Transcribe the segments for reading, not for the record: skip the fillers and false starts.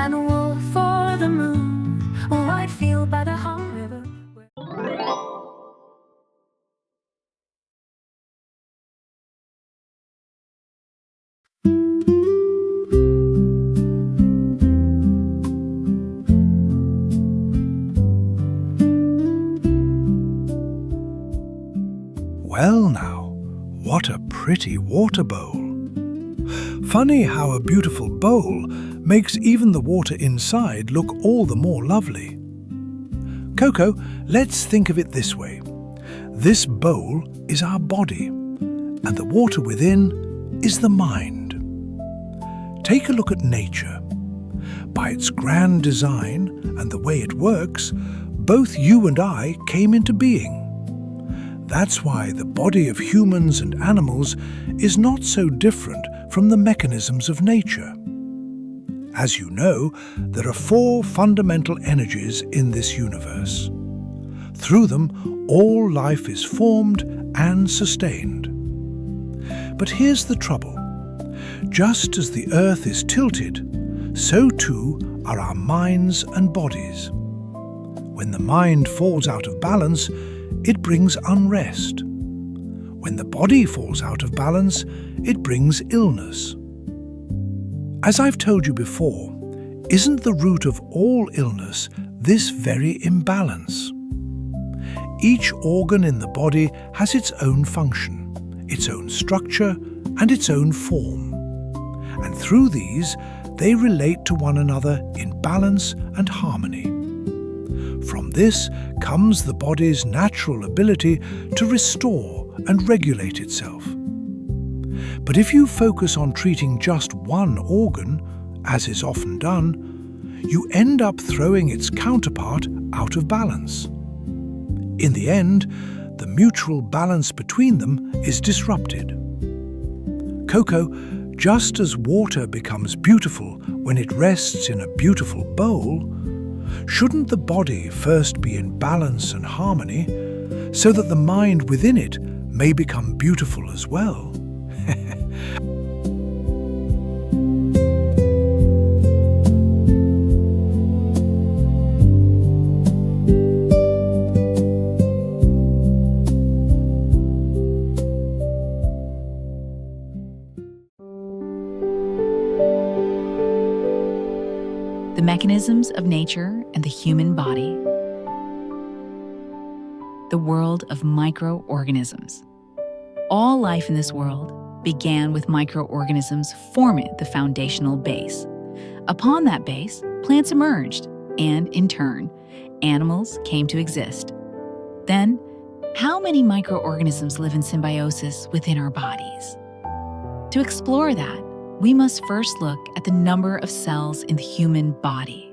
and wool for the moon, a wide field by the hot river. Well now, what a pretty water bowl. Funny how a beautiful bowl makes even the water inside look all the more lovely. Coco, let's think of it this way. This bowl is our body, and the water within is the mind. Take a look at nature. By its grand design and the way it works, both you and I came into being. That's why the body of humans and animals is not so different from the mechanisms of nature. As you know, there are 4 fundamental energies in this universe. Through them, all life is formed and sustained. But here's the trouble. Just as the earth is tilted, so too are our minds and bodies. When the mind falls out of balance, it brings unrest. When the body falls out of balance, it brings illness. As I've told you before, isn't the root of all illness this very imbalance? Each organ in the body has its own function, its own structure, and its own form. And through these, they relate to one another in balance and harmony. From this comes the body's natural ability to restore and regulate itself. But if you focus on treating just one organ, as is often done, you end up throwing its counterpart out of balance. In the end, the mutual balance between them is disrupted. Coco, just as water becomes beautiful when it rests in a beautiful bowl, shouldn't the body first be in balance and harmony so that the mind within it may become beautiful as well? The mechanisms of nature and the human body. The world of microorganisms. All life in this world began with microorganisms forming the foundational base. Upon that base, plants emerged, and in turn, animals came to exist. Then, how many microorganisms live in symbiosis within our bodies? To explore that, we must first look at the number of cells in the human body.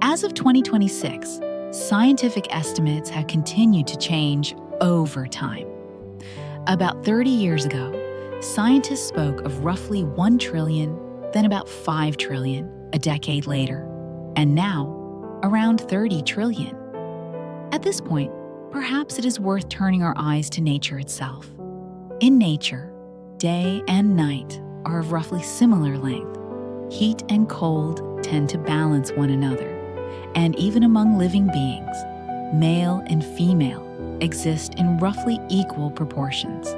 As of 2026, scientific estimates have continued to change over time. About 30 years ago, scientists spoke of roughly 1 trillion, then about 5 trillion a decade later, and now around 30 trillion. At this point, perhaps it is worth turning our eyes to nature itself. In nature, day and night are of roughly similar length. Heat and cold tend to balance one another, and even among living beings, male and female exist in roughly equal proportions.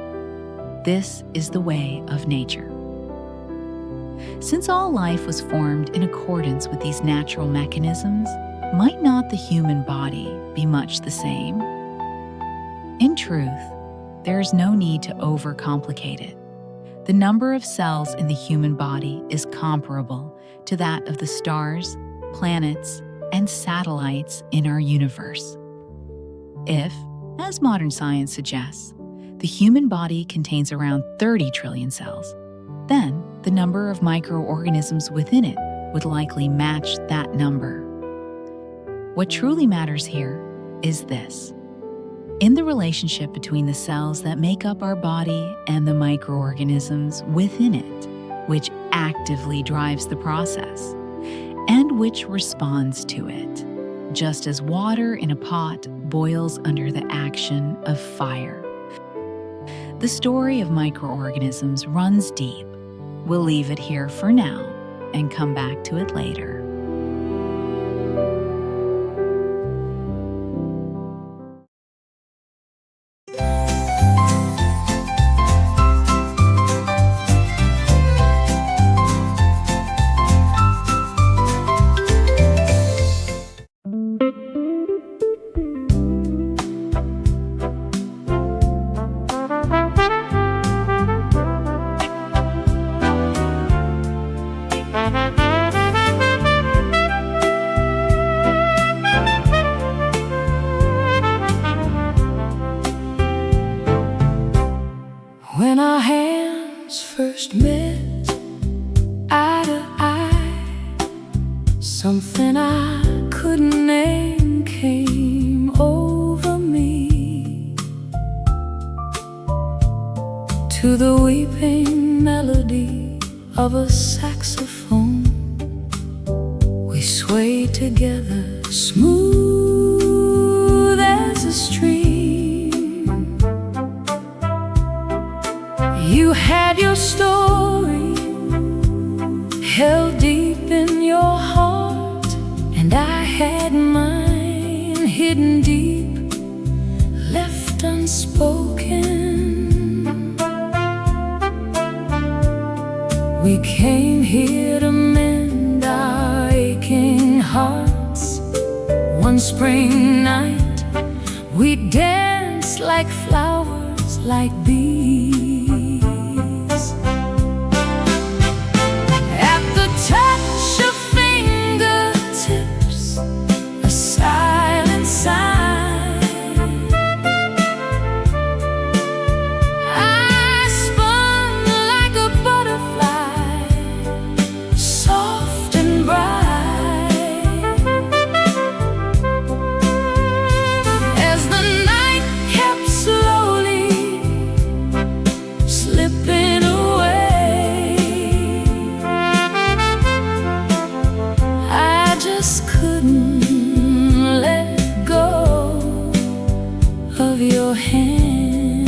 This is the way of nature. Since all life was formed in accordance with these natural mechanisms, might not the human body be much the same? In truth, there is no need to overcomplicate it. The number of cells in the human body is comparable to that of the stars, planets, and satellites in our universe. If, as modern science suggests, the human body contains around 30 trillion cells, then the number of microorganisms within it would likely match that number. What truly matters here is this. In the relationship between the cells that make up our body and the microorganisms within it, which actively drives the process, and which responds to it, just as water in a pot boils under the action of fire. The story of microorganisms runs deep. We'll leave it here for now, and come back to it later. When our hands first met, eye to eye, something I couldn't name came over me. To the weeping melody of a saxophone, we swayed together, smooth as a stream. You had your story held deep in your heart, and I had mine hidden deep, left unspoken. We came here to mend our aching hearts. One spring night, we danced like flowers, like bees. Your hand.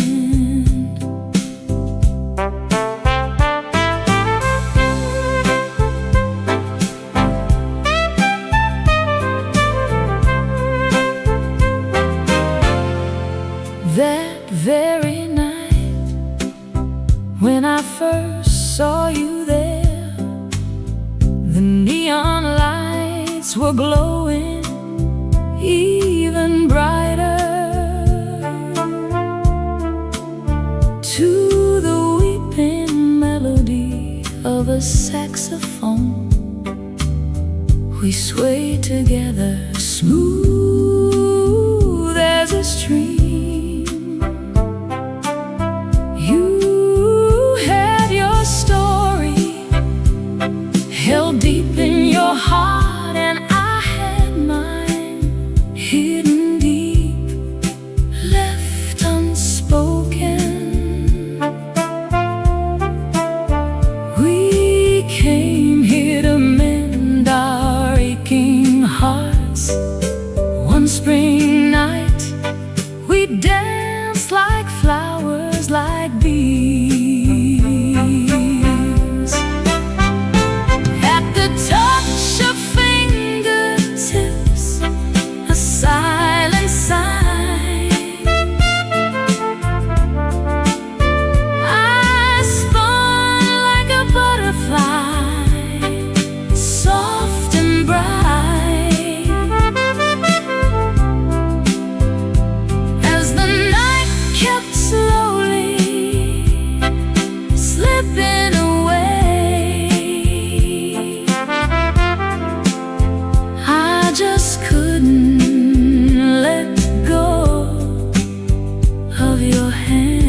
That very night, when I first saw you there, the neon lights were glowing even brighter. To the weeping melody of a saxophone, we swayed together, smooth as a stream. You had your story held deep in your heart, and I had mine hidden deep, left unspoken. Came here to mend our aching hearts. One spring night, we danced like flowers, like bees. At the touch of fingertips, a silent sign, I spun like a butterfly, soft and bright. As the night kept slowly slipping away, I just couldn't let go of your hand.